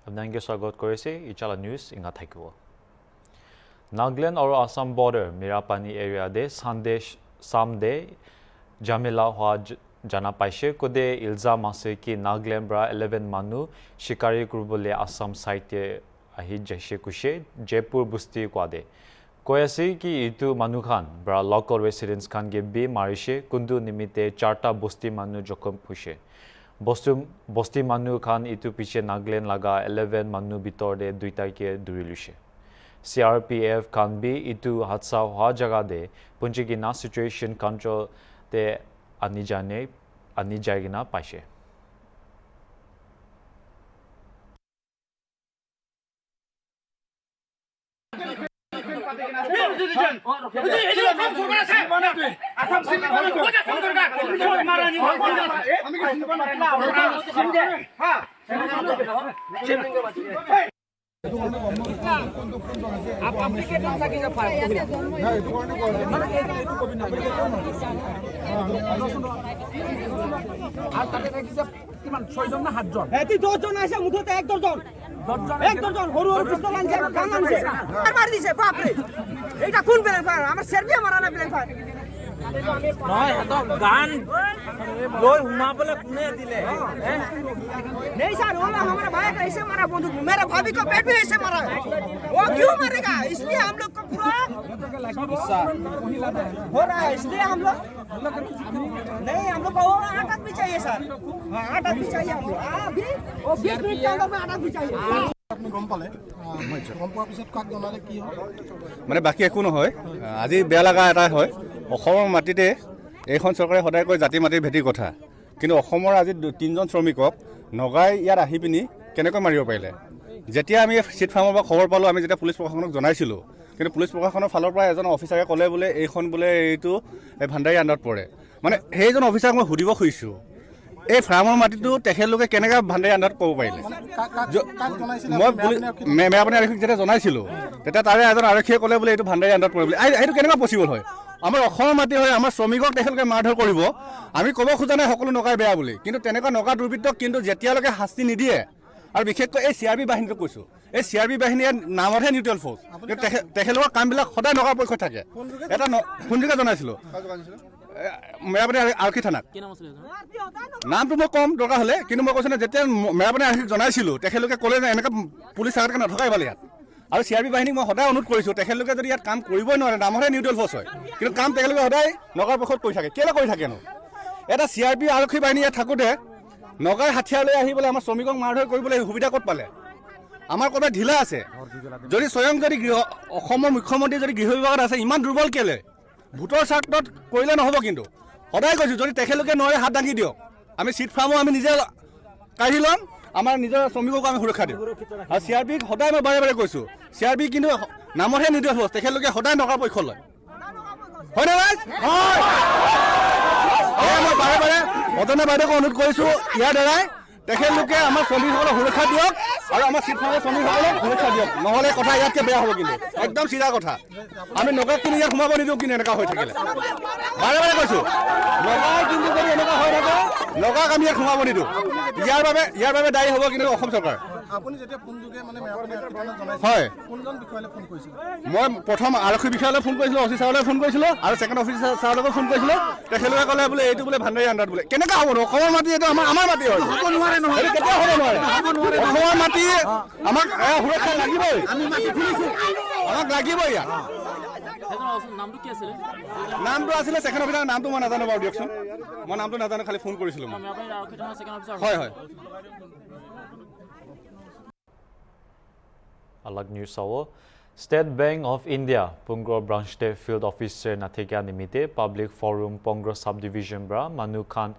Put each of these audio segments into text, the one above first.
আপোনালোকে স্বাগত কৰিছে ইচালা নিউজ ইংগা থাকিব নাগালেণ্ড আৰু আসাম বৰ্ডাৰ মিৰাপানী এৰিয়াতে সামদে জামিলা হোৱা জানা পাইছে কদে ইলজাম আছে কি নাগালেণ্ড পৰা 11 মানুহ শিকাৰী কৰিবলৈ আসাম সাইটে আহি যাইছে কুছে জয়পুৰ বস্তি কোৱাদে কৈ আছে কি ইটো মানুহ খান পৰা লোকেল ৰেচিডেন্টছ খান গেবি মাৰিছে কোনটো নিমিতে 4টা বস্তি মানুহ জখম হৈছে বস্তি মানুহ খান ইটো পিছে নাগালেণ্ড লাগা 11 মানুহ ভিতৰতে দুইটাকে ধৰি লৈছে CRPF খান বি ইটো হাদসা হোৱা জাগাতে পুঞ্জিকিনা সিচুৱেশ্যন কন্ট্ৰলতে আনি যায়গিনা পাইছে गान लोई हुमाबले कुने दिले नहीं सर वो हमारा भाई का ऐसे मारा बंदूक मेरे भाभी का पेट भी ऐसे मारा वो क्यों मारेगा इसलिए हम लोग को पूरा हो रहा है इसलिए हम लोग नहीं हम लोग को और 8 आदमी चाहिए सर 8 आदमी चाहिए हम लोग अभी वो 20 मिनट के अंदर में 8 आदमी चाहिए মানে বাকী একো নহয় আজি বেয়া লগা এটা হয় অসমৰ মাটিতে এইখন চৰকাৰে সদায় কয় জাতি মাটিৰ ভেটিৰ কথা কিন্তু অসমৰ আজি 3জন শ্ৰমিকক নগাই ইয়াত আহি পিনি কেনেকৈ মাৰিব পাৰিলে যেতিয়া আমি চিট ফাৰ্মৰ পৰা খবৰ পালোঁ আমি যেতিয়া পুলিচ প্ৰশাসনক জনাইছিলোঁ কিন্তু পুলিচ প্ৰশাসনৰ ফালৰ পৰা এজন অফিচাৰে ক'লে বোলে এইখন বোলে এইটো ভাণ্ডাৰী আণ্ডাৰত পৰে মানে সেইজন অফিচাৰক মই সুধিব খুজিছোঁ এই ফাৰ্মৰ মাটিটো তেখেতলোকে কেনেকৈ ভাণ্ডাৰী আণ্ডাৰত ক'ব পাৰিলে মই মেৰাপানী আৰক্ষীক যেতিয়া জনাইছিলোঁ তেতিয়া তাৰে এজন আৰক্ষীয়ে ক'লে বোলে এইটো ভাণ্ডাৰী আণ্ডাৰত পৰে বুলি এইটো কেনেকুৱা পচিবল হয় আমাৰ অসমৰ মাটি হয় আমাৰ শ্ৰমিকক তেখেতলোকে মাৰধৰ কৰিব আমি ক'ব খোজা নাই সকলো নগাই বেয়া বুলি কিন্তু তেনেকুৱা নগা দুৰ্বৃত্তক কিন্তু যেতিয়ালৈকে শাস্তি নিদিয়ে আৰু বিশেষকৈ এই CRB বাহিনীটো কৈছোঁ এই CRB বাহিনীয়ে নামতহে নিউট্ৰেল ফ'ৰ্চ কিন্তু তেখেতলোকৰ কামবিলাক সদায় নগাৰ পক্ষত থাকে এটা ফোনযোগে জনাইছিলোঁ মেৰাপানী আৰক্ষী থানাত নামটো মই কম দৰকাৰ হ'লে কিন্তু মই কৈছোঁ যেতিয়া মেৰাপানী আৰক্ষীক জনাইছিলোঁ তেখেতলোকে ক'লে যে এনেকৈ পুলিচ আগতকৈ নথকাই পালে ইয়াত আৰু CRB বাহিনীক মই সদায় অনুৰোধ কৰিছোঁ তেখেতলোকে যদি ইয়াত কাম কৰিবই নোৱাৰে নামতহে নিউট্ৰেল ফ'ৰ্চ হয় কিন্তু কাম তেখেতলোকে সদায় নগাৰ পক্ষত কৰি থাকে কেলৈ কৰি থাকেনো এটা CRB আৰক্ষী বাহিনী ইয়াত থাকোঁতে নগাৰ হাথিয়াৰ লৈ আহিবলৈ আমাৰ শ্ৰমিকক মাৰধৰ কৰিবলৈ সুবিধা ক'ত পালে আমাৰ ক'ৰবাত ঢিলা আছে যদি স্বয়ং যদি অসমৰ মুখ্যমন্ত্ৰী যদি গৃহ বিভাগত আছে ইমান দুৰ্বল কেলৈ ভোটৰ স্বাৰ্থত কৰিলে নহ'ব কিন্তু সদায় কৈছোঁ যদি তেখেতলোকে নোৱাৰে হাত দাঙি দিয়ক আমি চিট ফাৰ্মো আমি নিজে কাঢ়ি ল'ম আমাৰ নিজৰ শ্ৰমিককো আমি সুৰক্ষা দিওঁ আৰু CRBক সদায় মই বাৰে বাৰে কৈছোঁ CRB কিন্তু নামতহে নিদিয়া ফ'ৰ্চ তেখেতলোকে সদায় নগাৰ পক্ষ লয় হয়নে ভাই মই বাৰে বাৰে অজনা বাইদেউক অনুৰোধ কৰিছোঁ ইয়াৰ দ্বাৰাই তেখেতলোকে আমাৰ শ্ৰমিকসকলক সুৰক্ষা দিয়ক আৰু আমাৰ চিট ফাৰ্মৰ শ্ৰমিকসকলক সুৰক্ষা দিয়ক নহ'লে কথা ইয়াতকৈ বেয়া হ'ব কিন্তু একদম চিধা কথা আমি নগাক কিন্তু ইয়াত সোমাব নিদিওঁ কিন্তু এনেকুৱা হৈ থাকিলে বাৰে বাৰে কৈছোঁ নগাই কিন্তু যদি এনেকুৱা হৈ থাকে নগাক আমি ইয়াত সোমাব নিদিওঁ ইয়াৰ বাবে দায়ী হ'ব কিন্তু অসম চৰকাৰ হয় মই প্ৰথম আৰক্ষী বিষয়ালৈ ফোন কৰিছিলোঁ অফিচাৰলৈ ফোন কৰিছিলোঁ আৰু ছেকেণ্ড অফিচাৰলৈকে ফোন কৰিছিলোঁ তেখেতলোকে ক'লে বোলে এইটো বোলে ভাণ্ডাৰী আণ্ডাৰত বোলে কেনেকৈ হ'ব অসমৰ মাটি এইটো আমাৰ মাটি হয় কেতিয়াও হ'ব নোৱাৰে অসমৰ মাটি আমাক সুৰক্ষা লাগিবই আমাক লাগিবই ইয়াত নামটো আছিলে ছেকেণ্ড অফিচাৰৰ নামটো মই নাজানো বাৰু দিয়কচোন মই নামটো নাজানো খালি ফোন কৰিছিলোঁ হয় হয় अलग न्यूज आओ State Bank of India Pungro branch ते फील्ड ऑफिसर नाथेका निमिते public forum Pungro sub division ब्रा मनु खान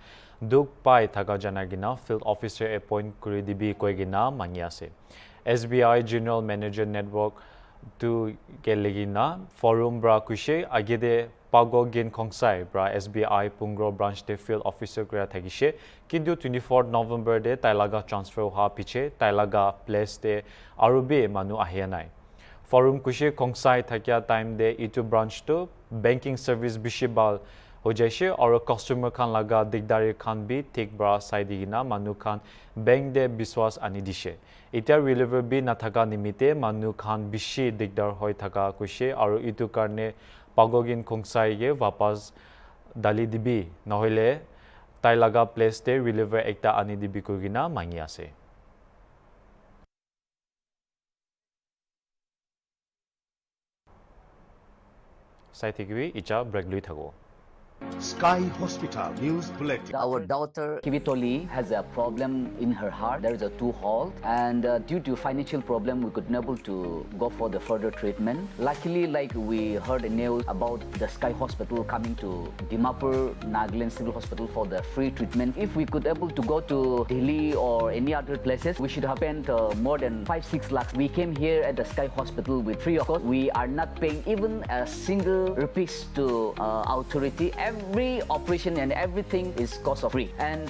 दुख पाई थाका जनागिना फील्ड ऑफिसर अपॉइंट करि दिबि कोइगिना मांगियासे SBI general manager network to गेलेगिना फोरम ब्रा कुशे आगेदे पागो गेन खोंगसाई ब्रा SBI पुंग्रो ब्रांच ते फील्ड ऑफिसर क्रिया थागिशे किंतु 24 नवंबर दे ताइलागा ट्रांसफर हा पिछे ताइलागा प्लेस दे आरुबे मानु आहिया नाय फोरम कुशे खोंगसाई थाकिया टाइम दे इटु ब्रांच तो बैंकिंग सर्विस बिशिबाल ho jaise aru customer khan laga digdari khan bi thik bra sai digina manu khan bank de biswas ani dishe eta reliever bi nathaka nimite manu khan bishi digdar hoi thaka kuise aru itu karne pagogin khungsai ge wapas dali dibi nohile tai laga place te reliever ekta ani dibi kugina mangi ase sai thikwi icha break lui thago Sky Hospital News Bulletin. Our daughter Kivitoli has a problem in her heart. There is a two halt, and due to financial problem, we could not able to go for the further treatment. Luckily, like we heard a news about the Sky Hospital coming to Dimapur, Nagaland Civil Hospital for the free treatment. If we could able to go to Delhi or any other places, we should have spent more than 5-6 lakhs. We came here at the Sky Hospital with free of cost. We are not paying even a single rupees to authority. Every operation and everything is cost of free. And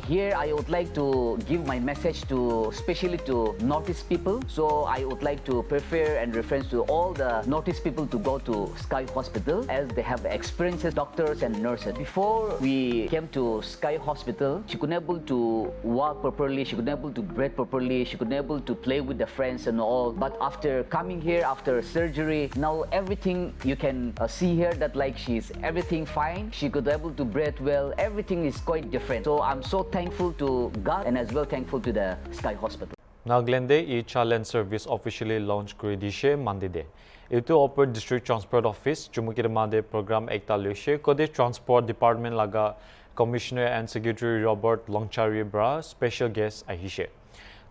here I would like to give my message to especially to Northeast people. So I would like to prefer and reference to all the Northeast people to go to Sky Hospital as they have experiences, doctors and nurses. Before we came to Sky Hospital, she couldn't able to walk properly, she couldn't able to breathe properly, she couldn't able to play with the friends and all. But after coming here, after surgery, now everything you can see here that like she's everything fine. She could able to breathe well. Everything is quite different. So I'm so thankful to God and as well thankful to the Sky Hospital. Nagaland e-challenge service officially launched kuri dishe Monday day. Itu upper district transport office Chumukirma de program ekta loishe kode transport department laga commissioner and secretary Robert Longchari bra special guest ahishe.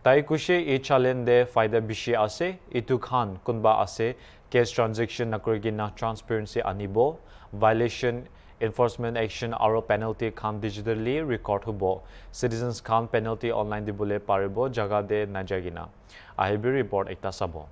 Tai kushe e-challenge de faida bishi ase itu khan kunba ase case transaction nakurigina transparency anibo violation enforcement action aro penalty khan digitally record hubo citizens khan penalty online dibole paribo jaga de najagina ahibi report ekta sabo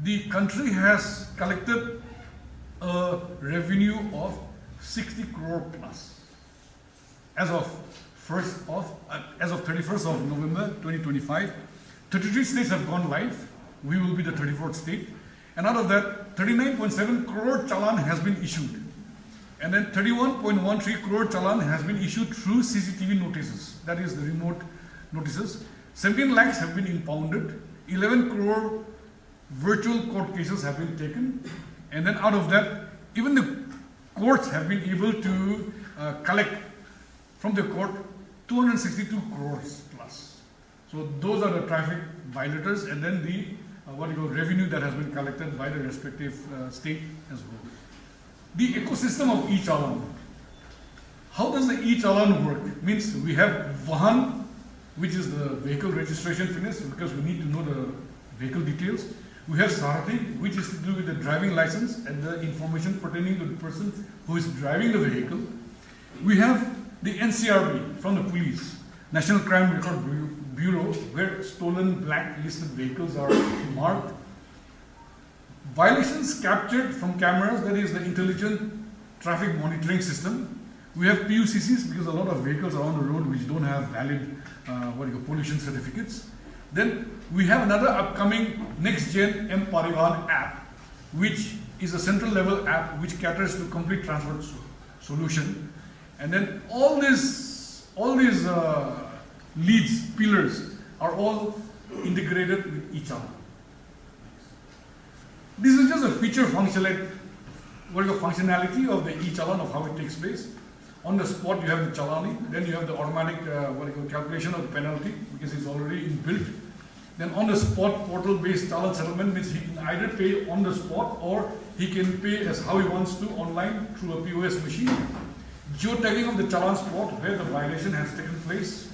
The country has collected a revenue of 60 crore plus as of 31st of November 2025. 33 states have gone live. We will be the 34th state, and out of that 39.7 crore challan has been issued, and then 31.13 crore challan has been issued through CCTV notices, that is the remote notices. 17 lakhs have been impounded, 11 crore virtual court cases have been taken, and then out of that, even the courts have been able to collect from the court 262 crores plus. So those are the traffic violators, and then the revenue that has been collected by the respective state as well. The ecosystem of e-challan. How does the e-challan work? Means we have Vahan, which is the vehicle registration fitness, because we need to know the vehicle details. We have Sarathi, which is to do with the driving license and the information pertaining to the person who is driving the vehicle. We have the NCRB from the police, National Crime Record Bureau, where stolen blacklisted vehicles are marked. Violations captured from cameras, that is the intelligent traffic monitoring system. We have PUCCs, because a lot of vehicles are on the road which don't have valid pollution certificates. Then we have another upcoming next-gen M-Parivahan app, which is a central level app which caters to complete transport solution. And then all these leads, pillars are all integrated with each other. This is just a feature functionality of the e-challan, of how it takes place. On the spot you have the chalani, then you have the automatic calculation of the penalty because it's already inbuilt. Then on the spot portal-based challan settlement means he can either pay on the spot or he can pay as how he wants to online through a POS machine. Geotagging of the challan spot where the violation has taken place.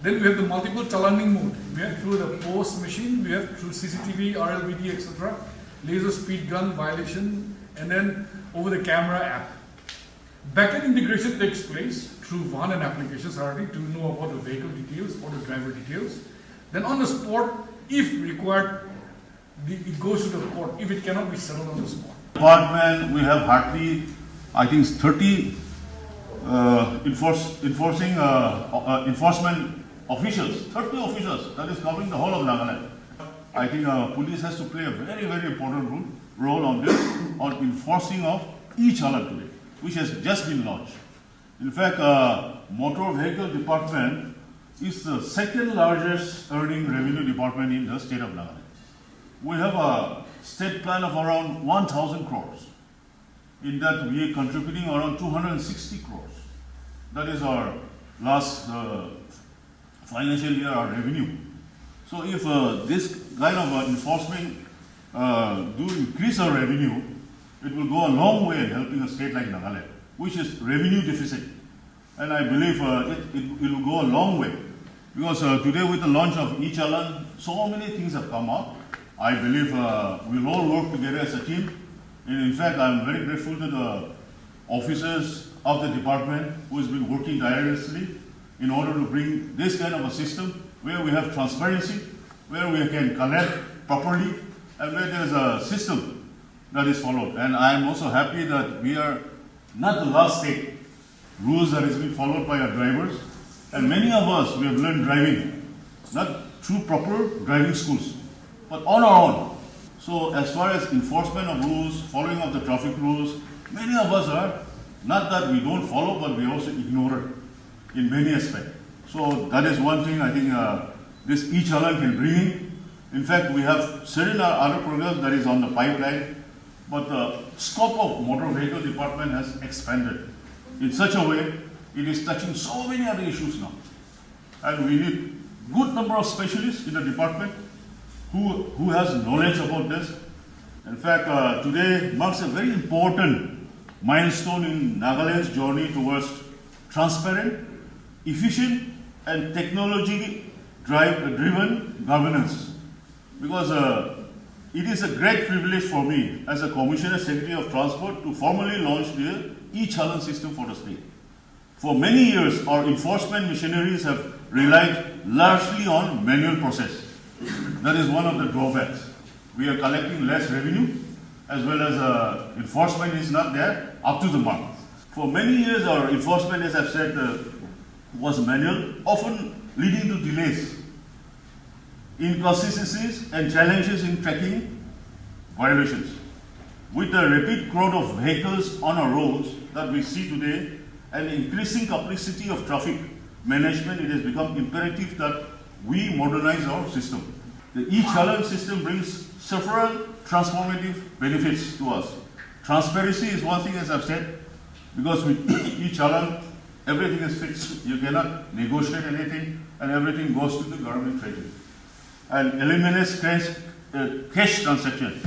Then we have the multiple challaning mode. We have through the POS machine, we have through CCTV, RLBD, etc. Laser speed gun violation, and then over the camera app. Backend integration takes place through Vahan and applications already to know about the vehicle details or the driver details. Then on the spot, if required, it goes to the court if it cannot be settled on the spot. Department, we have hardly, I think, 30 enforcement officials, 30 officials, that is covering the whole of Nagaland. I think police has to play a very, very important role on this, on enforcing of e-challan today, which has just been launched. In fact, motor vehicle department is the second largest earning revenue department in the state of Nagaland. We have a state plan of around 1,000 crores. In that, we are contributing around 260 crores. That is our last financial year, our revenue. So if this kind of enforcement do increase our revenue, it will go a long way in helping a state like Nagaland, which is revenue deficit. And I believe it will go a long way. Because today with the launch of e-challan, so many things have come up. I believe we'll all work together as a team. And in fact, I'm very grateful to the officers of the department who has been working tirelessly in order to bring this kind of a system where we have transparency, where we can collect properly, and where there's a system that is followed. And I'm also happy that we are not the last state. Rules that has been followed by our drivers. And many of us, we have learned driving, not through proper driving schools, but on our own. So as far as enforcement of rules, following of the traffic rules, many of us are, not that we don't follow, but we also ignore it in many aspects. So that is one thing I think this e-challan can bring in. In fact, we have certain other programs that is on the pipeline, but the scope of motor vehicle department has expanded in such a way it is touching so many other issues now. And we need good number of specialists in the department who has knowledge about this. In fact, today marks a very important milestone in Nagaland's journey towards transparent, efficient, and technology-driven governance. Because it is a great privilege for me as a Commissioner Secretary of Transport to formally launch the e-challan system for the state. For many years, our enforcement machineries have relied largely on manual process. That is one of the drawbacks. We are collecting less revenue, as well as enforcement is not there up to the mark. For many years, our enforcement, as I've said, was manual, often leading to delays, inconsistencies, and challenges in tracking violations. With the rapid growth of vehicles on our roads that we see today and increasing complexity of traffic management, it has become imperative that we modernize our system. The e-challan system brings several transformative benefits to us. Transparency is one thing, as I've said, because with e-challan, everything is fixed. You cannot negotiate anything, and everything goes to the government treasury. And eliminates cash transaction,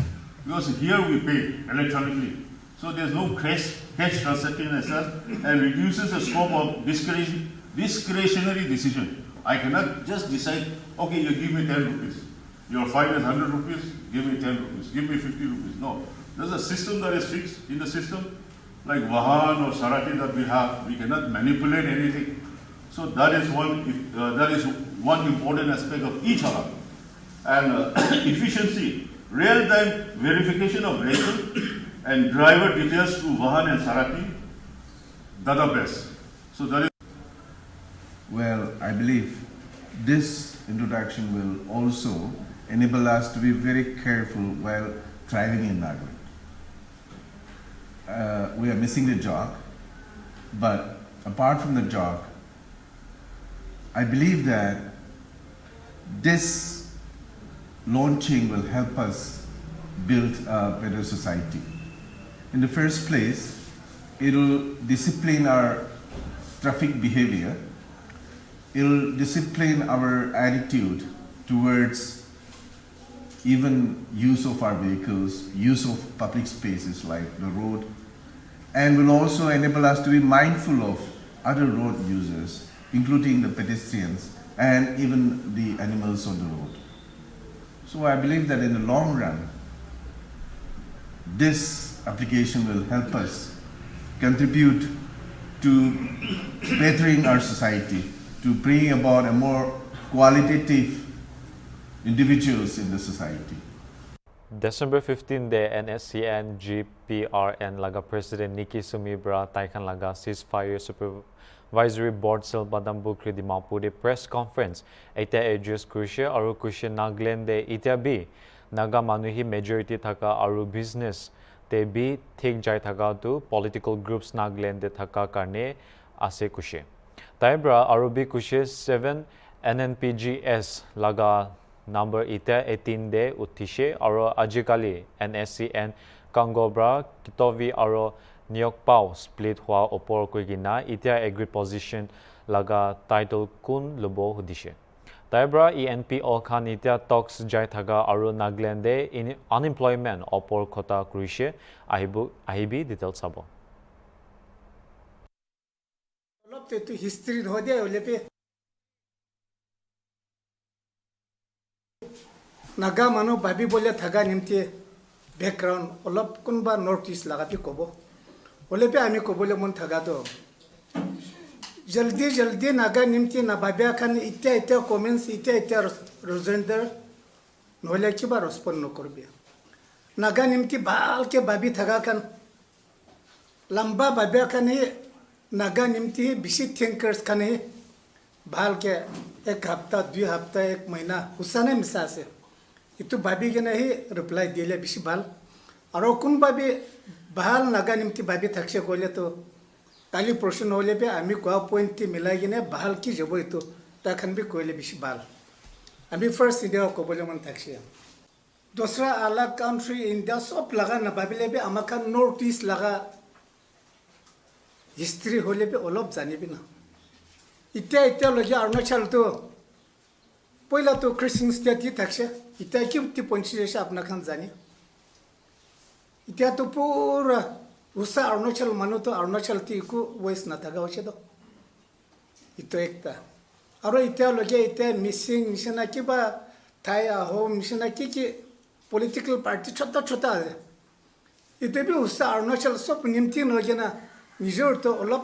because here we pay electronically. So there's no cash transaction as such, and reduces the scope of discretionary decision. I cannot just decide, okay, you give me 10 rupees. Your fine is 100 rupees, give me 10 rupees, give me 50 rupees. No, there's a system that is fixed in the system, like Vahan or Sarathi that we have. We cannot manipulate anything. So that is one important aspect of e-challan. And efficiency, real-time verification of vehicle and driver details through Vahan and Sarathi database. So that is. Well, I believe this introduction will also enable us to be very careful while driving in Nagaland. We are missing the jog, but apart from the jog, I believe that this launching will help us build a better society. In the first place, it will discipline our traffic behavior. It will discipline our attitude towards even use of our vehicles, use of public spaces like the road, and will also enable us to be mindful of other road users, including the pedestrians and even the animals on the road. So I believe that in the long run, this application will help us contribute to bettering our society, to bring about a more qualitative individuals in the society. December 15 de NSCN GPRN laga President Nikki Sumibra Taikan laga Ceasefire Supervisory Board Sel Badambu Kridi Dimapur de press conference ite address kushe aru kushe Nagaland de ita bi naga manuhi majority thaka aru business te bi thik jai thaka tu political groups Nagaland de thaka karne ase kushe taibra aru bi kushe 7 NNPGS laga number ita 18 de utishe aro ajikali NSCN Kangobra Kitovi aro Nyokpao split hua opor kuigina ita agri position laga title kun lobo hudishe taibra ENP olkhan ita talks jai thaga aro Nagaland de in unemployment opor kota kruishe ahibi details sabo to history hodya olepe naga mano babi bole thaga nimte background olop kunba notice lagati kobo olepe ami kobole mon thaga to jaldi naga nimte na babya khan ita comments ita rosender nole ki ba respond no korbe naga nimte bal ke babi thaga khan lamba babya khan naga nimte bishi thinkers khan bal ke एक हफ्ता 2 हफ्ता 1 महीना हुसाने मिसा से इतु बाबी के नहीं reply दिले बिशी बाल और कुन बाबी बाल नागा निमती बाबी थक्षे कोले तो काली प्रश्न होले पे आमी को पॉइंट ती मिलाई ने बाल की जबो इतु तखन भी कोले बिशी बाल आमी फर्स्ट इंडिया को बोले मन थक्षे दूसरा अलग कंट्री इंडिया सब लगा ना बाबी ले पे अमका नॉर्थ ईस्ट लगा हिस्ट्री होले पे ओलप जाने भी ना इत्या लगे अरुणाचल तो पहिला तो क्रिस्चियन स्टेट थक्षे इत्या की ती पंचदेश अपना खान जाने इत्या तो पूरा उसा अरुणाचल मानो तो अरुणाचल ती को वॉइस ना था वचे तो इतो एकता और इत्या लगे इत्या मिसिंग मिशना की बा थाया हो मिशना की पॉलिटिकल पार्टी छोटा है इते भी उसा अरुणाचल सब निमती लगे ना निजोर तो ओलप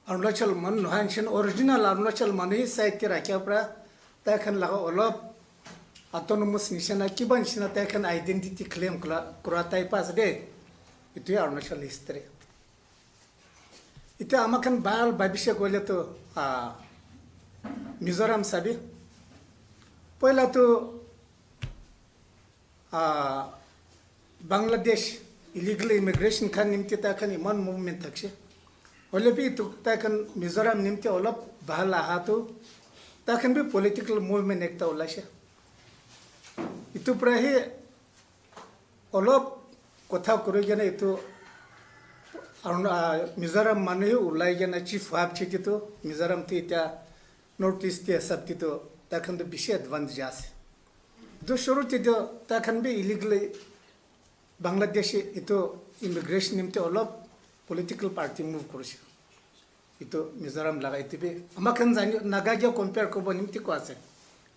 अरुणाचल मन हांशन ओरिजिनल अरुणाचल मन ही साहित्य राख्या प्रा तखन लगा ओलप ऑटोनोमस निशना की बनशना तखन आइडेंटिटी क्लेम करा टाइपास दे इतु अरुणाचल हिस्ट्री इते अमकन बाल भविष्य गोले तो मिजोरम साबी पहिला तो बांग्लादेश इलीगल इमिग्रेशन खान निम्ति तखन मन मूवमेंट थक्षे ओले भी तो तखन मिजोरम निम्ति ओलप बहल आहा तो तखन भी पॉलिटिकल मूवमेंट एकता ओलाशे इतु प्रहे ओलप कथा करू गने इतु मिजोरम माने उलाई गने चीफ हाफ छिति तो मिजोरम ती त्या नॉर्थ ईस्ट ते सब ती तो तखन तो बिशे एडवांस जासे दो शुरू ती तो तखन भी इलीगल बांग्लादेश इतु इमिग्रेशन निम्ति ओलप पॉलिटिकल पार्टी मूव करूछ इतो मिजोरम लगा इतबे अमखन जानि नागागे कंपेयर को निम्ति को आसे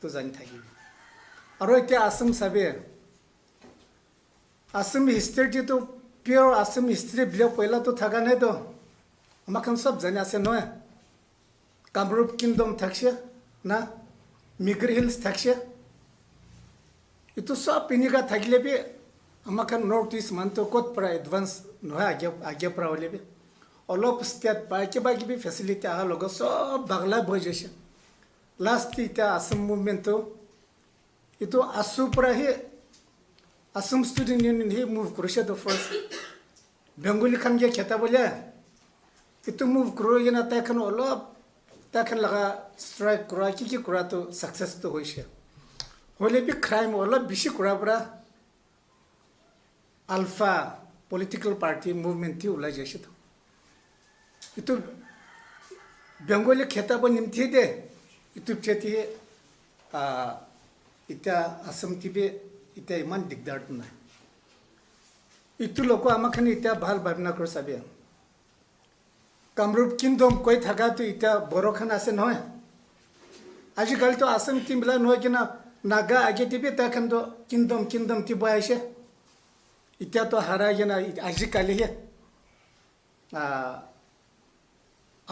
तो जानि थागी और इते असम सबे असम हिस्ट्री तो प्योर असम हिस्ट्री बिलो पहिला तो थागा नै तो अमखन सब जानि आसे न कामरूप किंगडम थाक्से ना मिग्री हिल्स थाक्से इतो सब पिनिगा थागिले बे अमखन नॉर्थ ईस्ट मन तो कोत पर एडवांस नहा आगे पर होले बे অলপ ষ্টেট পায় কিবা কিবি ফেচিলিটি অহাৰ লগত চব বাগলা বৈ গৈছে লাষ্ট এতিয়া আছাম মুভমেণ্টটো এইটো আছুৰ পৰা সি আছাম ষ্টুডেণ্ট ইউনিয়ন সি মুভ কৰিছে তো ফাৰ্ষ্ট বেংগলী খানকে খেতাবলে এইটো মুভ কৰি কিনে তাইখন অলপ তাইখন লগা ষ্ট্ৰাইক কৰা কি কৰাটো ছাকচেছটো হৈছে হ'লে বি ক্ৰাইম অলপ বেছি কৰাৰ পৰা আলফা পলিটিকেল পাৰ্টি মুভমেণ্টটি ওলাই যাইছে তো itu Bengali খেতাব নিমথি দে itu চেতি ইটা আসাম টিবে ইটা ইমান দিগদাৰ নাই ইটো লোক আমাখানে ইটা ভাল ভাবনা কৰি চাবে কামৰূপ কিংডম কৈ থাকাটো ইটা বড়খান আছে নহয় আজিকালি তো আসাম টিমলা নহয় কিনা নাগা আগে টিবে তাখান তো কিংডম টিব আইছে ইটা তো হাৰাই কিনা আজিকালি হে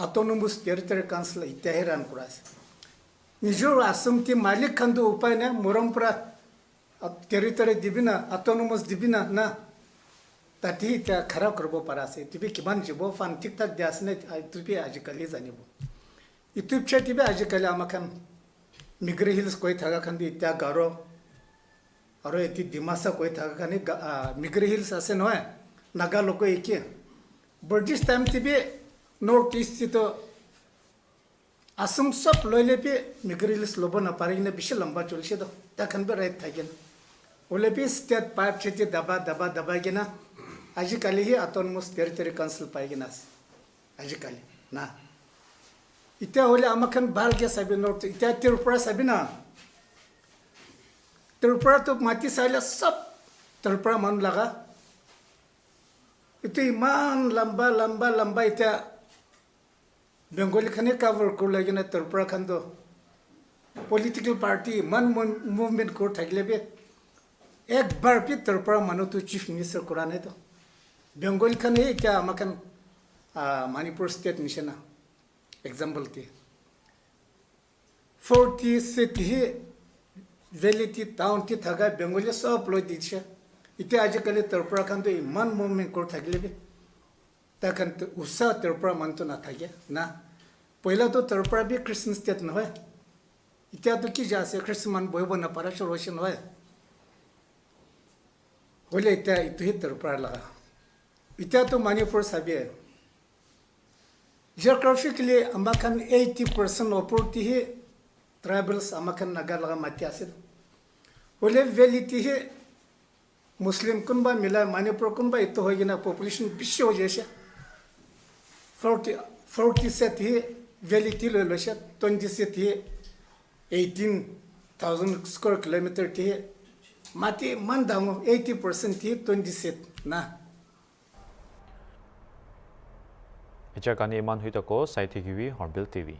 Autonomous Territory Council itahiran kuras. Nijur asum ti malik kandu upay na murampra territory dibina autonomous dibina na tati ita kharab karbo parase tibi kiban jibo fan tik tak diasne tibi ajikali zanibo. YouTube chat tibi ajikali amakan Migri Hills koi thaga kandi ita garo aro iti dimasa koi thaga kandi Migri Hills ase noy naga loko iki. But this time tibi North East to Assam sub loylepi Migrilis Lobona Parina Bishalamba Chulshido, that can be right again. Olepi state pipe chiti dabagina, Ajikali Autonomous Territory Council Paginas. Ajikali, na. Ita Ole Amakan Balga Sabino, Ita Tirupra Sabina. Tirupra to Mati Sala sub Tirupra Manlaga. Ito iman lamba ita Bengali khane cover kurla gina Tirupra khando political party man movement ko thakle be ek bar pi Tirupra manu to chief minister kurane to Bengali khane kya amakan Manipur state mission example ti 40 city veliti town ti thaga Bengali sab loi diche ite ajikali Tirupra khando man movement ko thakle be takan usa Tirupra manto na thage na पहिला तो Tirupra भी Christian state न होय इत्या तो की जासे Christian man boy बना पारा चोरोशन होय होले इत्या इतु ही Tirupra लगा इत्या तो Manipur साबिये geographically अम्बाकन 80% opportunity ही tribals अम्बाकन नगर लगा मध्यासे होले velity ही Muslim कुनबा मिला Manipur कुनबा इतो होय गिना population बिशे हो जैसे 40 set ही velity lo losha 20 set ही 18,000 square kilometer ही mati man dango 80% ही 20 set na Echa kani iman huitako Saiti Kiwi Hornbill TV